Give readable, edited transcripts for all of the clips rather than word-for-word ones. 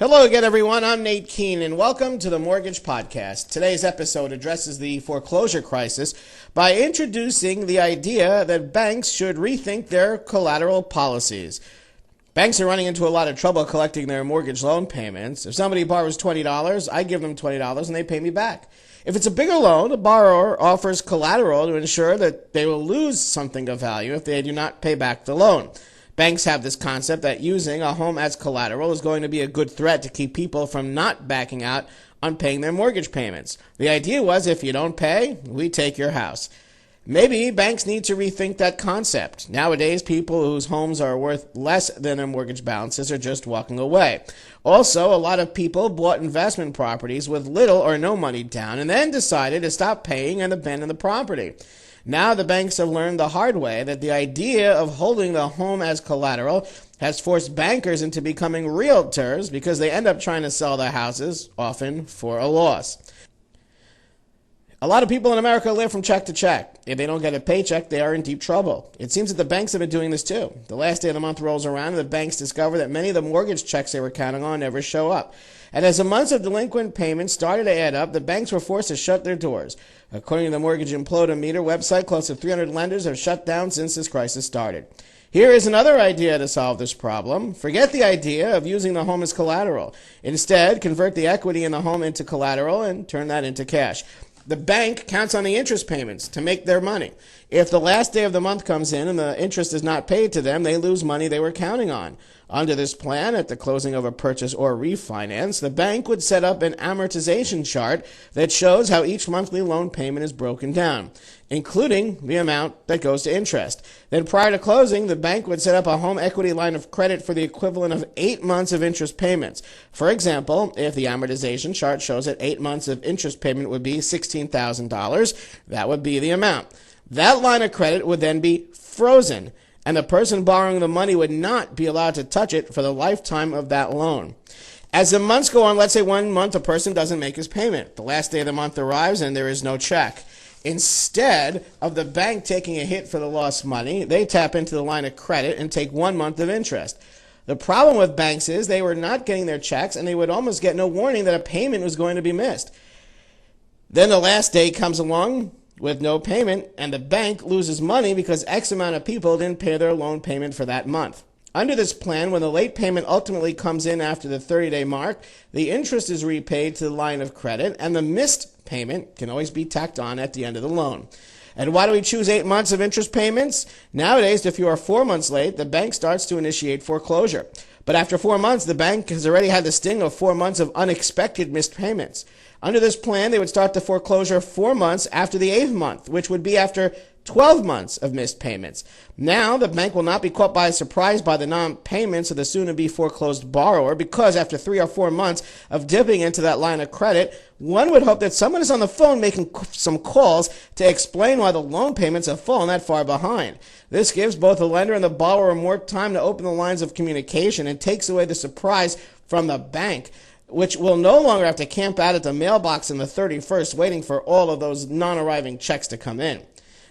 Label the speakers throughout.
Speaker 1: Hello again, everyone. I'm Nate Keene, and welcome to the Mortgage Podcast. Today's episode addresses the foreclosure crisis by introducing the idea that banks should rethink their collateral policies. Banks are running into a lot of trouble collecting their mortgage loan payments. If somebody borrows $20, I give them $20 and they pay me back. If it's a bigger loan, the borrower offers collateral to ensure that they will lose something of value if they do not pay back the loan. Banks have this concept that using a home as collateral is going to be a good threat to keep people from not backing out on paying their mortgage payments. The idea was, if you don't pay, we take your house. Maybe banks need to rethink that concept. Nowadays, people whose homes are worth less than their mortgage balances are just walking away. Also, a lot of people bought investment properties with little or no money down and then decided to stop paying and abandon the property. Now the banks have learned the hard way that the idea of holding the home as collateral has forced bankers into becoming realtors because they end up trying to sell their houses, often for a loss. A lot of people in America live from check to check. If they don't get a paycheck, they are in deep trouble. It seems that the banks have been doing this too. The last day of the month rolls around and the banks discover that many of the mortgage checks they were counting on never show up. And as the months of delinquent payments started to add up, the banks were forced to shut their doors. According to the Mortgage Implodometer website, close to 300 lenders have shut down since this crisis started. Here is another idea to solve this problem. Forget the idea of using the home as collateral. Instead, convert the equity in the home into collateral and turn that into cash. The bank counts on the interest payments to make their money. If the last day of the month comes in and the interest is not paid to them, they lose money they were counting on. Under this plan, at the closing of a purchase or refinance, the bank would set up an amortization chart that shows how each monthly loan payment is broken down, including the amount that goes to interest. Then prior to closing, the bank would set up a home equity line of credit for the equivalent of 8 months of interest payments. For example, if the amortization chart shows that 8 months of interest payment would be $16,000, that would be the amount. That line of credit would then be frozen, and the person borrowing the money would not be allowed to touch it for the lifetime of that loan. As the months go on, let's say 1 month a person doesn't make his payment. The last day of the month arrives and there is no check. Instead of the bank taking a hit for the lost money, they tap into the line of credit and take 1 month of interest. The problem with banks is they were not getting their checks and they would almost get no warning that a payment was going to be missed. Then the last day comes along with no payment, and the bank loses money because X amount of people didn't pay their loan payment for that month. Under this plan, when the late payment ultimately comes in after the 30-day mark, the interest is repaid to the line of credit, and the missed payment can always be tacked on at the end of the loan. And why do we choose 8 months of interest payments? Nowadays, if you are 4 months late, the bank starts to initiate foreclosure. But after 4 months, the bank has already had the sting of 4 months of unexpected missed payments. Under this plan, they would start the foreclosure 4 months after the 8th month, which would be after 12 months of missed payments. Now, the bank will not be caught by surprise by the non-payments of the soon-to-be foreclosed borrower because after 3 or 4 months of dipping into that line of credit, one would hope that someone is on the phone making some calls to explain why the loan payments have fallen that far behind. This gives both the lender and the borrower more time to open the lines of communication and takes away the surprise from the bank, which will no longer have to camp out at the mailbox on the 31st waiting for all of those non-arriving checks to come in.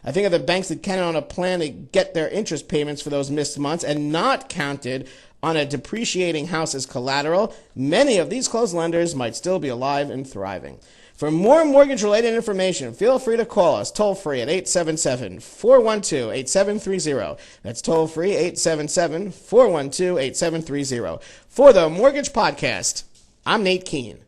Speaker 1: I think of the banks that counted on a plan to get their interest payments for those missed months and not counted on a depreciating house as collateral. Many of these closed lenders might still be alive and thriving. For more mortgage-related information, feel free to call us toll-free at 877-412-8730. That's toll-free 877-412-8730. For the Mortgage Podcast, I'm Nate Keene.